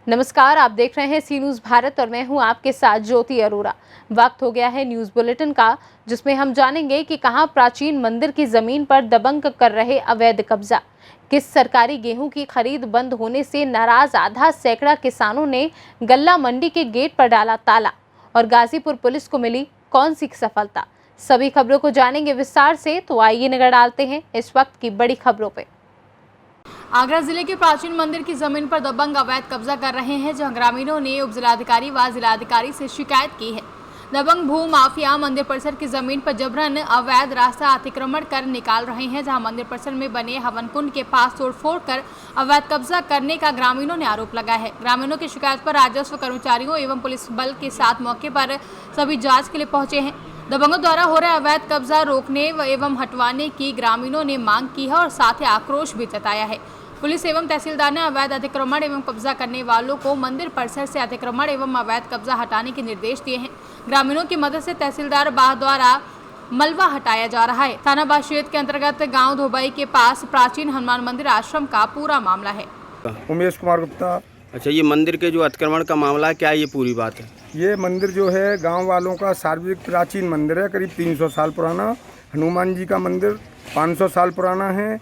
नमस्कार, आप देख रहे हैं सी न्यूज़ भारत और मैं हूं आपके साथ ज्योति अरोरा। वक्त हो गया है न्यूज़ बुलेटिन का, जिसमें हम जानेंगे कि कहां प्राचीन मंदिर की जमीन पर दबंग कर रहे अवैध कब्जा, किस सरकारी गेहूं की खरीद बंद होने से नाराज आधा सैकड़ा किसानों ने गल्ला मंडी के गेट पर डाला ताला और गाजीपुर पुलिस को मिली कौन सी सफलता। सभी खबरों को जानेंगे विस्तार से, तो आइए नजर डालते हैं इस वक्त की बड़ी खबरों पे। आगरा जिले के प्राचीन मंदिर की जमीन पर दबंग अवैध कब्जा कर रहे हैं, जहां ग्रामीणों ने उप जिलाधिकारी व जिलाधिकारी से शिकायत की है। दबंग भू माफिया मंदिर परिसर की जमीन पर जबरन अवैध रास्ता अतिक्रमण कर निकाल रहे हैं, जहां मंदिर परिसर में बने हवन कुंड के पास तोड़फोड़ कर अवैध कब्जा करने का ग्रामीणों ने आरोप लगाया है। ग्रामीणों की शिकायत पर राजस्व कर्मचारियों एवं पुलिस बल के साथ मौके पर सभी जाँच के लिए पहुंचे हैं। दबंगों द्वारा हो रहे अवैध कब्जा रोकने एवं हटवाने की ग्रामीणों ने मांग की है और साथ ही आक्रोश भी जताया है। पुलिस एवं तहसीलदार ने अवैध अतिक्रमण एवं कब्जा करने वालों को मंदिर परिसर से अतिक्रमण एवं अवैध कब्जा हटाने के निर्देश दिए हैं। ग्रामीणों की मदद से तहसीलदार बाह द्वारा मलबा हटाया जा रहा है। थाना बाशियत के अंतर्गत गांव धोबई के पास प्राचीन हनुमान मंदिर आश्रम का पूरा मामला है। उमेश कुमार गुप्ता। अच्छा, ये मंदिर के जो अतिक्रमण का मामला है, क्या ये पूरी बात है? ये मंदिर जो है गांव वालों का सार्वजनिक प्राचीन मंदिर है, करीब 300 साल पुराना। हनुमान जी का मंदिर 500 साल पुराना है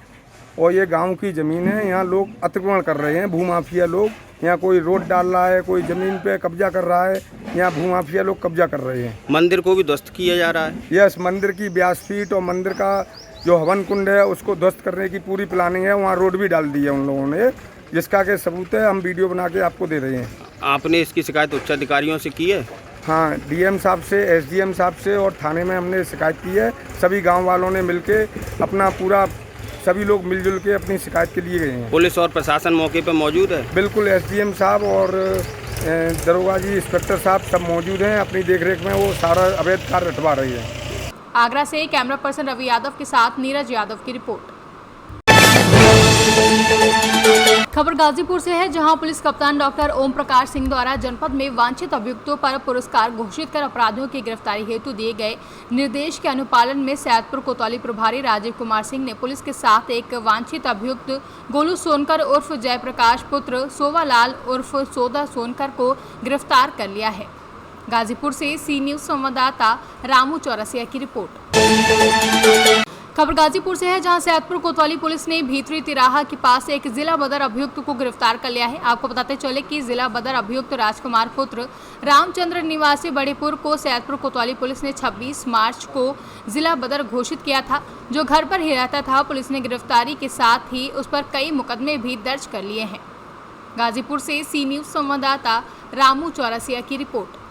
और ये गांव की ज़मीन है। यहाँ लोग अतिक्रमण कर रहे हैं, भूमाफिया लोग। यहाँ कोई रोड डाल रहा है, कोई ज़मीन पे कब्जा कर रहा है। यहाँ भूमाफिया लोग कब्जा कर रहे हैं। मंदिर को भी ध्वस्त किया जा रहा है। यस, मंदिर की व्यासपीठ और मंदिर का जो हवन कुंड है उसको ध्वस्त करने की पूरी प्लानिंग है। वहाँ रोड भी डाल दी है उन लोगों ने, जिसका के सबूत है, हम वीडियो बना के आपको दे रहे हैं। आपने इसकी शिकायत उच्च अधिकारियों से की है? हाँ, डीएम साहब से, एसडीएम साहब से और थाने में हमने शिकायत की है। सभी गांव वालों ने मिलके अपना पूरा, सभी लोग मिलजुल के अपनी शिकायत के लिए गए हैं। पुलिस और प्रशासन मौके पर मौजूद है? बिल्कुल, एसडीएम साहब और दरोगा जी, इंस्पेक्टर साहब सब मौजूद हैं। अपनी देखरेख में वो सारा अवैध कार्य हटवा रही है। आगरा से कैमरा पर्सन रवि यादव के साथ नीरज यादव की रिपोर्ट। खबर गाजीपुर से है, जहां पुलिस कप्तान डॉक्टर ओम प्रकाश सिंह द्वारा जनपद में वांछित अभियुक्तों पर पुरस्कार घोषित कर अपराधियों की गिरफ्तारी हेतु दिए गए निर्देश के अनुपालन में सैदपुर कोतवाली प्रभारी राजीव कुमार सिंह ने पुलिस के साथ एक वांछित अभियुक्त गोलू सोनकर उर्फ जयप्रकाश पुत्र सोवालाल उर्फ सोदा सोनकर को गिरफ्तार कर लिया है। गाजीपुर से सी न्यूज़ संवाददाता रामू चौरसिया की रिपोर्ट। खबर गाजीपुर से है, जहां सैदपुर कोतवाली पुलिस ने भीतरी तिराहा के पास एक जिला बदर अभियुक्त को गिरफ्तार कर लिया है। आपको बताते चले कि जिला बदर अभियुक्त राजकुमार पुत्र रामचंद्र निवासी बड़ेपुर को सैदपुर कोतवाली पुलिस ने 26 मार्च को जिला बदर घोषित किया था, जो घर पर ही रहता था। पुलिस ने गिरफ्तारी के साथ ही उस पर कई मुकदमे भी दर्ज कर लिए हैं। गाजीपुर से सी न्यूज़ संवाददाता रामू चौरसिया की रिपोर्ट।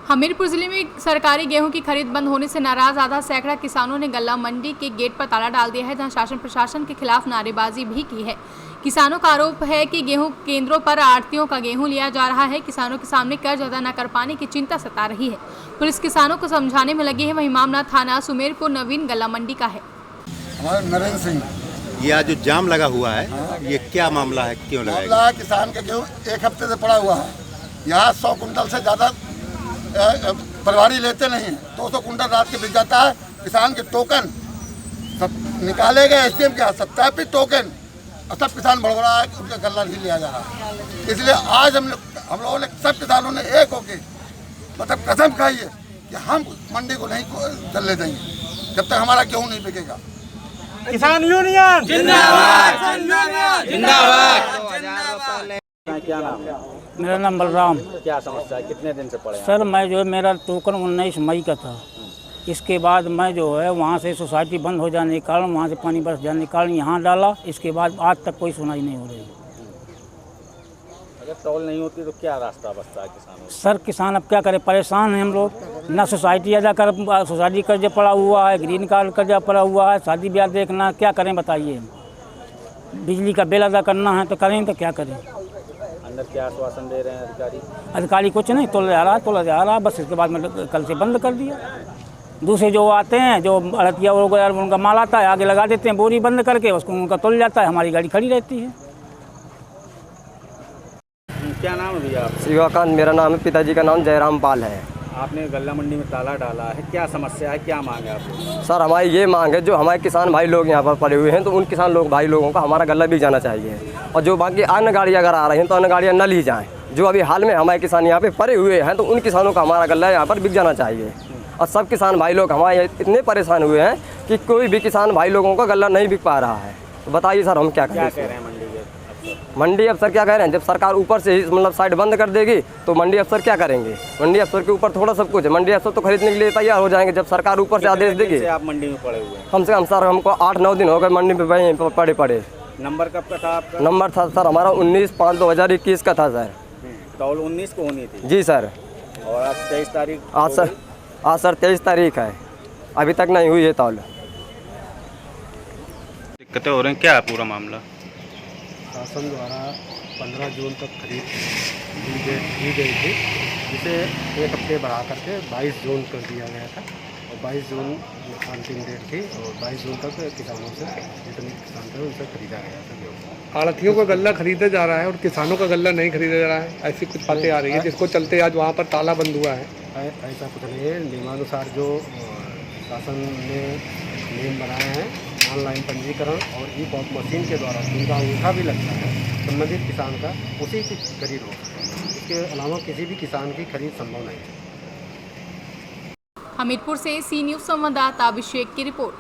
हमीरपुर जिले में सरकारी गेहूं की खरीद बंद होने से नाराज आधा सैकड़ा किसानों ने गल्ला मंडी के गेट पर ताला डाल दिया है, जहां शासन प्रशासन के खिलाफ नारेबाजी भी की है। किसानों का आरोप है कि गेहूं केंद्रों पर आढ़तियों का गेहूं लिया जा रहा है। किसानों के सामने कर्ज अदा न कर पाने की चिंता सता रही है। पुलिस किसानों को समझाने में लगी है। वहीं मामला थाना सुमेरपुर नवीन गल्ला मंडी का है। हमारे नरेंद्र सिंह, ये आज जो जाम लगा हुआ है, ये क्या मामला है, क्यों लगा? मामला किसान के गेहूँ एक हफ्ते से पड़ा हुआ है। यहाँ 100 कुंटल से ज़्यादा परिवारी लेते नहीं हैं। 200 कुंटल रात के बिक जाता है। किसान के टोकन सब निकाले गए एसडीएम के हाथ, सत्यापित टोकन, और सब किसान भड़बड़ा है कि उनका गल्ला नहीं लिया जा रहा है। इसलिए आज हम लोगों ने, सब किसानों ने एक होके मतलब कसम खाई है कि हम मंडी को नहीं चलने देंगे जब तक हमारा गेहूँ नहीं बिकेगा। किसान यूनियन जिंदाबाद, जिंदाबाद। क्या नाम है? मेरा नाम बलराम। क्या समस्या है, कितने दिन से पड़े? सर, मैं जो है, मेरा टोकन 19 मई का था। इसके बाद मैं जो है वहाँ से सोसाइटी बंद हो जाने के कारण, वहाँ से पानी बरस जाने के कारण यहाँ डाला। इसके बाद आज तक कोई सुनाई नहीं हो रही। अगर टोल नहीं होती तो क्या रास्ता बचता है किसानों? सर, किसान अब क्या करें, परेशान हैं हम लोग। ना सोसाइटी अदा कर, सोसाइटी कर्जा पड़ा हुआ है, ग्रीन कार्ड कर्जा पड़ा हुआ है, शादी ब्याह देखना, क्या करें बताइए। बिजली का बिल अदा करना है तो करें, तो क्या करें। अंदर क्या आश्वासन दे रहे हैं अधिकारी? अधिकारी कुछ नहीं, तोला जा रहा। बस इसके बाद मतलब कल से बंद कर दिया। दूसरे जो आते हैं, जो अड़तिया वगैरह उनका माल आता है, आगे लगा देते हैं बोरी बंद करके, उसको उनका तोल जाता है, हमारी गाड़ी खड़ी रहती है। क्या नाम है भैया? शिवाकांत मेरा नाम है, पिताजी का नाम जयराम पाल है। आपने गल्ला मंडी में ताला डाला है, क्या समस्या है, क्या मांग है आपको? सर हमारी ये मांग है, जो हमारे किसान भाई लोग यहाँ पर पड़े हुए हैं तो उन किसान लोग भाई लोगों का हमारा गल्ला बिक जाना चाहिए, और जो बाकी अन्य गाड़ियाँ अगर आ रही हैं तो अन्य गाड़ियाँ न ली जाएँ। जो अभी हाल में हमारे किसान यहाँ पे पड़े हुए हैं तो उन किसानों का हमारा गल्ला यहाँ पर बिक जाना चाहिए। और सब किसान भाई लोग हमारे इतने परेशान हुए हैं कि कोई भी किसान भाई लोगों का गल्ला नहीं बिक पा रहा है। तो बताइए सर हम क्या क्या करें? कह रहे हैं मंडी के अफसर? मंडी अफसर क्या कह रहे हैं, जब सरकार ऊपर से ही मतलब साइड बंद कर देगी तो मंडी अफसर क्या करेंगे? मंडी अफसर के ऊपर थोड़ा सब कुछ है। मंडी अफसर तो खरीदने के लिए तैयार हो जाएंगे जब सरकार ऊपर से आदेश कितने दिन देगी। से आप मंडी में पड़े हुए हैं? कम से कम सर हमको 8-9 दिन हो गए मंडी में पड़े। नंबर कब का था आपका? नंबर था सर हमारा 19/5/2021 का था सर। तौल 19 को होनी थी जी सर। और आज 23 तारीख आज हो सर गई। आज सर 23 तारीख है, अभी तक नहीं हुई है तौल। दिक्कतें हो रही हैं, क्या है पूरा मामला? शासन द्वारा 15 जून तक खरीद दी गई थी, जिसे एक हफ्ते बढ़ा करके 22 जून कर दिया गया था, और 22 जून अंतिम डेट थी, और 22 जून तक किसानों से जितने किसान थे उनसे खरीदा गया था गेहूँ। आढ़तियों का गल्ला खरीदा जा रहा है और किसानों का गल्ला नहीं खरीदा जा रहा है, ऐसी कुछ बातें आ रही है जिसको चलते आज वहाँ पर ताला बंद हुआ है। ऐसा कुछ नहीं है, नियमानुसार जो शासन ने नियम बनाए हैं, ऑनलाइन पंजीकरण और ई पॉप मशीन के द्वारा जिनका अंगूठा भी लगता है संबंधित किसान का, उसी की खरीद हो। इसके अलावा किसी भी किसान की खरीद संभव नहीं है। हमीरपुर से सी न्यूज़ संवाददाता अभिषेक की रिपोर्ट।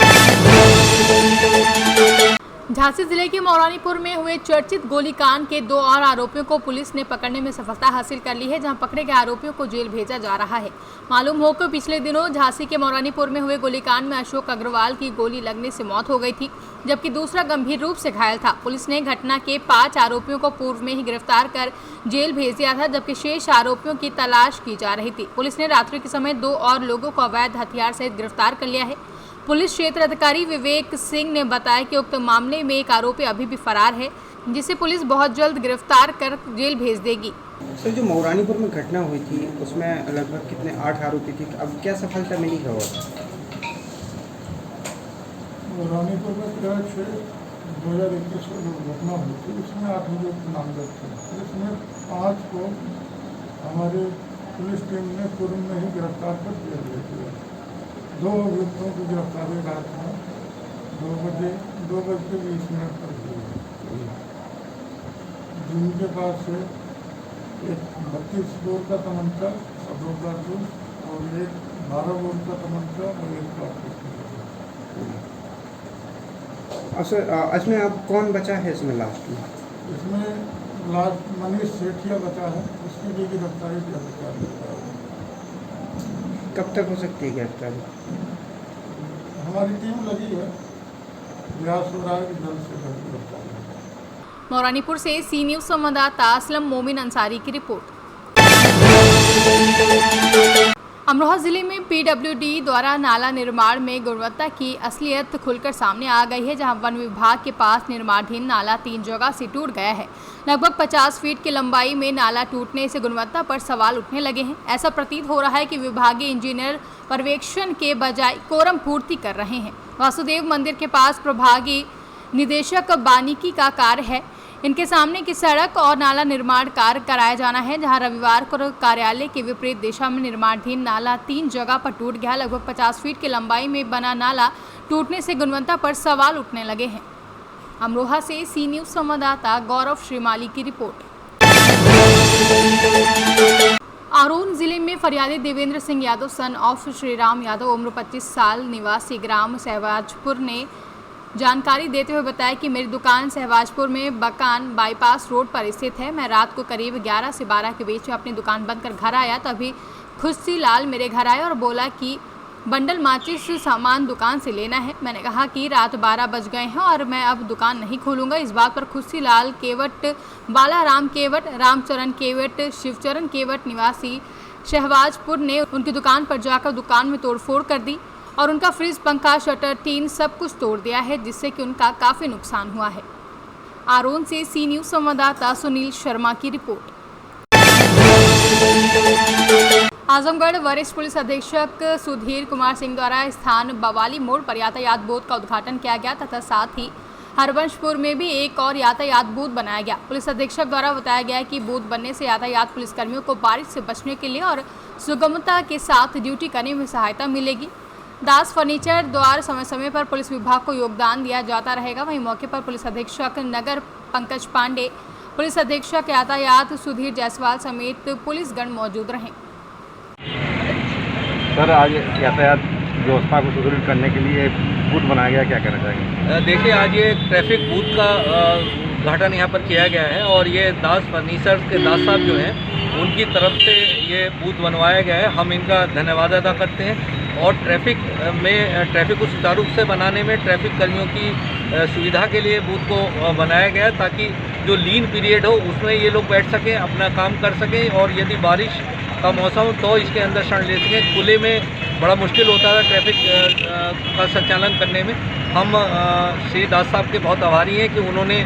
झांसी जिले के मौरानीपुर में हुए चर्चित गोलीकांड के 2 और आरोपियों को पुलिस ने पकड़ने में सफलता हासिल कर ली है, जहां पकड़े गए आरोपियों को जेल भेजा जा रहा है। मालूम हो कि पिछले दिनों झांसी के मौरानीपुर में हुए गोलीकांड में अशोक अग्रवाल की गोली लगने से मौत हो गई थी, जबकि दूसरा गंभीर रूप से घायल था। पुलिस ने घटना के 5 आरोपियों को पूर्व में ही गिरफ्तार कर जेल भेज दिया था, जबकि शेष आरोपियों की तलाश की जा रही थी। पुलिस ने रात्रि के समय 2 और लोगों को अवैध हथियार सहित गिरफ्तार कर लिया है। पुलिस क्षेत्र अधिकारी विवेक सिंह ने बताया कि उक्त मामले में एक आरोपी अभी भी फरार है, जिसे पुलिस बहुत जल्द गिरफ्तार कर जेल भेज देगी। सर, जो मौरानीपुर में घटना हुई थी उसमें लगभग कितने 8 आरोपी थे, अब क्या सफलता मिली है? मौरानीपुर में 2021 में घटना हुई थी, उसमें 8 लोग नामजद थे। इसमें 5 को हमारे पुलिस टीम ने पूर्व में ही गिरफ्तार कर जेल भेज दिया। 2 अभियुक्तों की गिरफ्तारी रात में 2:20 पर हुई, जिनके पास से एक 32 बोर का तमंचा और 2 कारतूस और एक 12 बोर का तमंचा और 1 कारतूस। इसमें अब कौन बचा है इसमें लास्ट में? इसमें लास्ट मनीष सेठिया बचा है, उसकी भी गिरफ्तारी जल्द है। कब तक हो सकती है गिरफ्तारी? हमारी टीम लगी है, प्रयास हो रहा है कि जल्द से जल्द गिरफ्तारी। मौरानीपुर से सी न्यूज़ संवाददाता असलम मोमिन अंसारी की रिपोर्ट। अमरोहा जिले में पीडब्ल्यूडी द्वारा नाला निर्माण में गुणवत्ता की असलियत खुलकर सामने आ गई है, जहां वन विभाग के पास निर्माणाधीन नाला 3 जगह से टूट गया है। लगभग 50 फीट की लंबाई में नाला टूटने से गुणवत्ता पर सवाल उठने लगे हैं। ऐसा प्रतीत हो रहा है कि विभागीय इंजीनियर पर्यवेक्षण के बजाय कोरम पूर्ति कर रहे हैं। वासुदेव मंदिर के पास प्रभागीय निदेशक बानीकी का कार्य है। इनके सामने की सड़क और नाला निर्माण कार्य कराया जाना है, जहां रविवार को कार्यालय के विपरीत दिशा में निर्माणाधीन नाला 3 जगह पर टूट गया। लगभग 50 फीट की लंबाई में बना नाला टूटने से गुणवत्ता पर सवाल उठने लगे हैं। अमरोहा से सी न्यूज़ संवाददाता गौरव श्रीमाली की रिपोर्ट। आरोन जिले में फरियादी देवेंद्र सिंह यादव सन ऑफ श्रीराम यादव उम्र 25 साल निवासी ग्राम सहवाजपुर ने जानकारी देते हुए बताया कि मेरी दुकान सहवाजपुर में बकान बाईपास रोड पर स्थित है। मैं रात को करीब 11 से 12 के बीच में अपनी दुकान बंद कर घर आया, तभी खुशी लाल मेरे घर आया और बोला कि बंडल माचिस सामान दुकान से लेना है। मैंने कहा कि रात 12 बज गए हैं और मैं अब दुकान नहीं खोलूंगा। इस बात पर खुशी लाल केवट, बालाराम केवट, रामचरण केवट, शिवचरण केवट निवासी शहवाजपुर ने उनकी दुकान पर जाकर दुकान में तोड़फोड़ कर दी और उनका फ्रिज, पंखा, शटर, टीन सब कुछ तोड़ दिया है, जिससे कि उनका काफ़ी नुकसान हुआ है। आरोन से सी न्यूज़ संवाददाता सुनील शर्मा की रिपोर्ट। आजमगढ़ वरिष्ठ पुलिस अधीक्षक सुधीर कुमार सिंह द्वारा स्थान बवाली मोड़ पर यातायात बोर्ड का उद्घाटन किया गया तथा साथ ही हरबंशपुर में भी एक और यातायात बूथ बनाया गया। पुलिस अधीक्षक द्वारा बताया गया कि बूथ बनने से यातायात पुलिसकर्मियों को बारिश से बचने के लिए और सुगमता के साथ ड्यूटी करने में सहायता मिलेगी। दास फर्नीचर द्वारा समय समय पर पुलिस विभाग को योगदान दिया जाता रहेगा। वहीं मौके पर पुलिस अधीक्षक नगर पंकज पांडे, पुलिस अधीक्षक यातायात सुधीर जायसवाल समेत पुलिसगण मौजूद रहे। सर, आज यातायात व्यवस्था को सुदृढ़ करने के लिए बूथ बनाया गया, क्या कहना चाहेंगे? देखिए, आज ये ट्रैफिक बूथ का उद्घाटन यहाँ पर किया गया है और ये दास फर्नीचर के दास साहब जो हैं उनकी तरफ से ये बूथ बनवाया गया है। हम इनका धन्यवाद अदा करते हैं और ट्रैफिक को सुचारू रूप से बनाने में ट्रैफिक कर्मियों की सुविधा के लिए बूथ को बनाया गया है, ताकि जो लीन पीरियड हो उसमें ये लोग बैठ सकें, अपना काम कर सकें और यदि बारिश का मौसम तो इसके अंदर क्षण ले सकें। खुले में बड़ा मुश्किल होता था ट्रैफिक का संचालन करने में। हम श्री दास साहब के बहुत आभारी हैं कि उन्होंने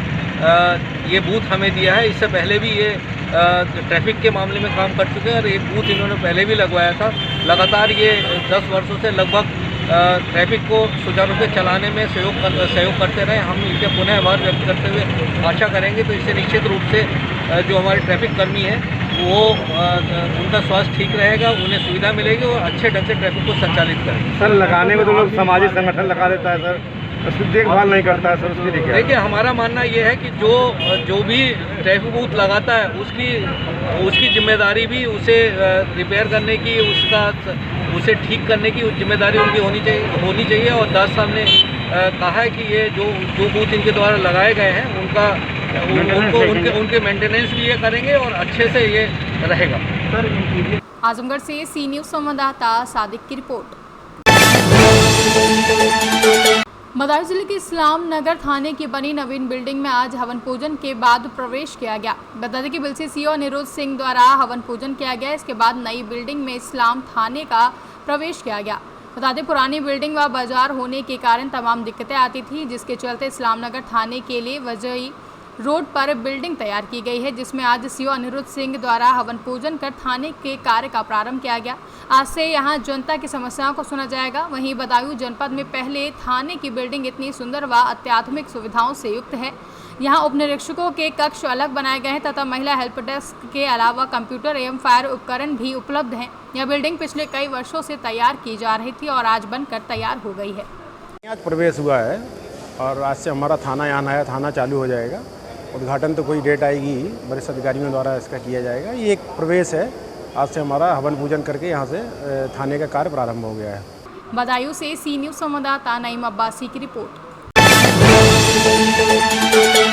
ये बूथ हमें दिया है। इससे पहले भी ये ट्रैफिक के मामले में काम कर चुके हैं और एक बूथ इन्होंने पहले भी लगवाया था। लगातार ये 10 वर्षों से लगभग ट्रैफिक को सुचारू रूप से चलाने में सहयोग करते रहे। हम इनके पुनः आभार व्यक्त करते हुए आशा करेंगे तो इससे निश्चित रूप से जो हमारे ट्रैफिक कर्मी हैं वो उनका स्वास्थ्य ठीक रहेगा, उन्हें सुविधा मिलेगी और अच्छे ढंग से ट्रैफिक को संचालित करेंगे। सर, लगाने में तो लोग सामाजिक संगठन लगा देता है सर, उसकी देखभाल नहीं करता है सर, उसकी देखिए, हमारा मानना ये है कि जो भी ट्रैफक बूथ लगाता है उसकी जिम्मेदारी भी उसे रिपेयर करने की, उसे ठीक करने की जिम्मेदारी उनकी होनी चाहिए। और दास साहब ने कहा है कि ये जो बूथ इनके द्वारा लगाए गए हैं उनके मेंटेनेंस भी ये करेंगे और अच्छे से ये रहेगा। आजमगढ़ से सी न्यूज़ संवाददाता सादिक की रिपोर्ट। बदायूं जिले के इस्लाम नगर थाने की बनी नवीन बिल्डिंग में आज हवन पूजन के बाद प्रवेश किया गया। बता दें कि बिलसी सीओ अनिरुद्ध सिंह द्वारा हवन पूजन किया गया। इसके बाद नई बिल्डिंग में इस्लाम थाने का प्रवेश किया गया। बता दें, पुरानी बिल्डिंग व बाजार होने के कारण तमाम दिक्कतें आती थी, जिसके चलते इस्लाम नगर थाने के लिए वजही रोड पर बिल्डिंग तैयार की गई है, जिसमें आज सीओ अनिरुद्ध सिंह द्वारा हवन पूजन कर थाने के कार्य का प्रारंभ किया गया। आज से यहां जनता की समस्याओं को सुना जाएगा। वहीं बदायूं जनपद में पहले थाने की बिल्डिंग इतनी सुंदर व अत्याधुनिक सुविधाओं से युक्त है। यहां उप निरीक्षकों के कक्ष अलग बनाए गए हैं तथा महिला हेल्प डेस्क के अलावा कंप्यूटर एवं फायर उपकरण भी उपलब्ध हैं। यह बिल्डिंग पिछले कई वर्षों से तैयार की जा रही थी और आज बनकर तैयार हो गई है। आज प्रवेश हुआ है और आज से हमारा थाना यहाँ नया थाना चालू हो जाएगा। उद्घाटन तो कोई डेट आएगी, वरिष्ठ अधिकारियों द्वारा इसका किया जाएगा। ये एक प्रवेश है। आज से हमारा हवन पूजन करके यहाँ से थाने का कार्य प्रारंभ हो गया है। बदायूं से सी न्यूज़ संवाददाता नईम अब्बासी की रिपोर्ट।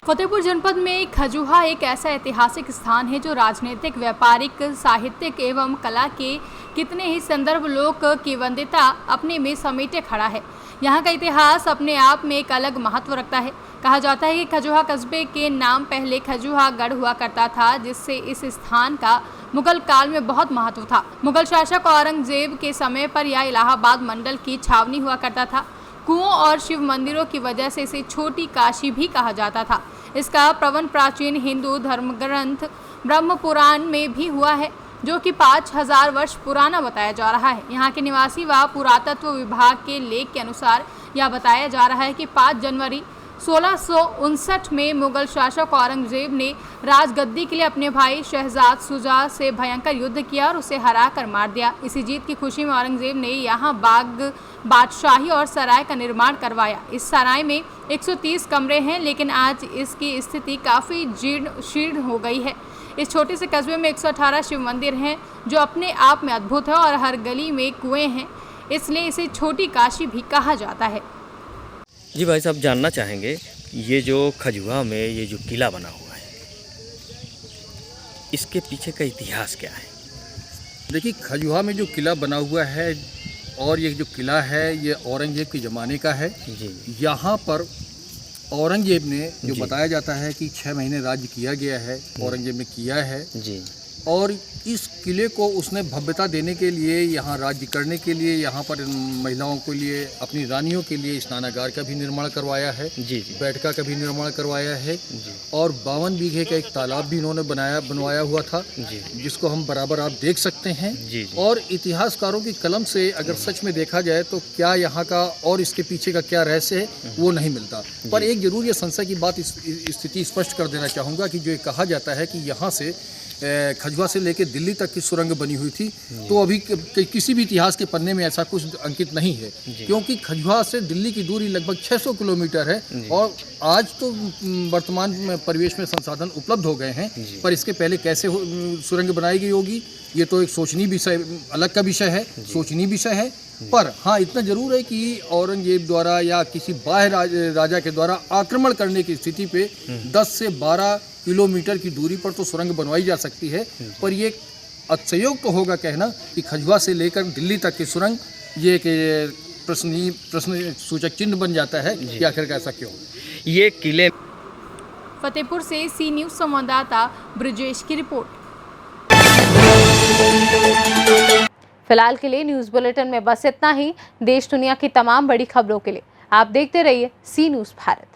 फतेहपुर जनपद में खजुहा एक ऐसा ऐतिहासिक स्थान है जो राजनीतिक, व्यापारिक, साहित्यिक एवं कला के कितने ही संदर्भ लोक की वंदिता अपने में समेटे खड़ा है। यहाँ का इतिहास अपने आप में एक अलग महत्व रखता है। कहा जाता है कि खजुहा कस्बे के नाम पहले खजुहा गढ़ हुआ करता था, जिससे इस स्थान का मुगल काल में बहुत महत्व था। मुगल शासक औरंगजेब के समय पर यह इलाहाबाद मंडल की छावनी हुआ करता था। कुओं और शिव मंदिरों की वजह से इसे छोटी काशी भी कहा जाता था। इसका प्रवचन प्राचीन हिंदू धर्म ग्रंथ ब्रह्म पुराण में भी हुआ है, जो कि 5000 वर्ष पुराना बताया जा रहा है। यहाँ के निवासी व पुरातत्व विभाग के लेख के अनुसार यह बताया जा रहा है कि 5 जनवरी 1659 में मुगल शासक औरंगजेब ने राजगद्दी के लिए अपने भाई शहजाद शुजा से भयंकर युद्ध किया और उसे हरा कर मार दिया। इसी जीत की खुशी में औरंगजेब ने यहाँ बाग, बादशाही और सराय का निर्माण करवाया। इस सराय में 130 कमरे हैं, लेकिन आज इसकी स्थिति काफ़ी जीर्ण शीर्ण हो गई है। इस छोटे से कस्बे में 118 शिव मंदिर हैं, जो अपने आप में अद्भुत है और हर गली में कुएं हैं, इसलिए इसे छोटी काशी भी कहा जाता है। जी भाई साहब, जानना चाहेंगे ये जो खजुहा में ये जो किला बना हुआ है, इसके पीछे का इतिहास क्या है? देखिए, खजुहा में जो किला बना हुआ है और ये जो किला है ये औरंगजेब के ज़माने का है। यहाँ पर औरंगजेब ने जो बताया जाता है कि 6 महीने राज्य किया गया है, औरंगजेब ने किया है जी। और इस किले को उसने भव्यता देने के लिए, यहाँ राज्य करने के लिए, यहाँ पर महिलाओं के लिए, अपनी रानियों के लिए स्नानागार का भी निर्माण करवाया है, बैठका का भी निर्माण करवाया है, और 52 बीघे का एक तालाब भी इन्होंने बनवाया हुआ था, जिसको हम बराबर आप देख सकते हैं। और इतिहासकारों की कलम से अगर सच में देखा जाए तो क्या यहाँ का और इसके पीछे का क्या रहस्य है वो नहीं मिलता। पर एक जरूर ये संशय की बात स्थिति स्पष्ट कर देना चाहूँगा कि जो ये कहा जाता है कि यहाँ से खजुआ से लेकर दिल्ली तक की सुरंग बनी हुई थी, तो अभी किसी भी इतिहास के पन्ने में ऐसा कुछ अंकित नहीं है, क्योंकि खजुआ से दिल्ली की दूरी लगभग 600 किलोमीटर है। और आज तो वर्तमान परिवेश में संसाधन उपलब्ध हो गए हैं, पर इसके पहले कैसे सुरंग बनाई गई होगी ये तो एक सोचनीय विषय, अलग का विषय है, सोचनीय विषय है। पर हाँ, इतना जरूर है कि औरंगजेब द्वारा या किसी बाह्य राजा के द्वारा आक्रमण करने की स्थिति पे 10 से 12 किलोमीटर की दूरी पर तो सुरंग बनवाई जा सकती है। पर ये अतिशयोक्त तो होगा कहना कि खजुआ से लेकर दिल्ली तक की सुरंग ये एक प्रश्न सूचक चिन्ह बन जाता है कि आखिर ऐसा क्यों। ये किले फतेहपुर से सी न्यूज़ संवाददाता ब्रजेश की रिपोर्ट। फिलहाल के लिए न्यूज़ बुलेटिन में बस इतना ही। देश दुनिया की तमाम बड़ी खबरों के लिए आप देखते रहिए सी न्यूज़ भारत।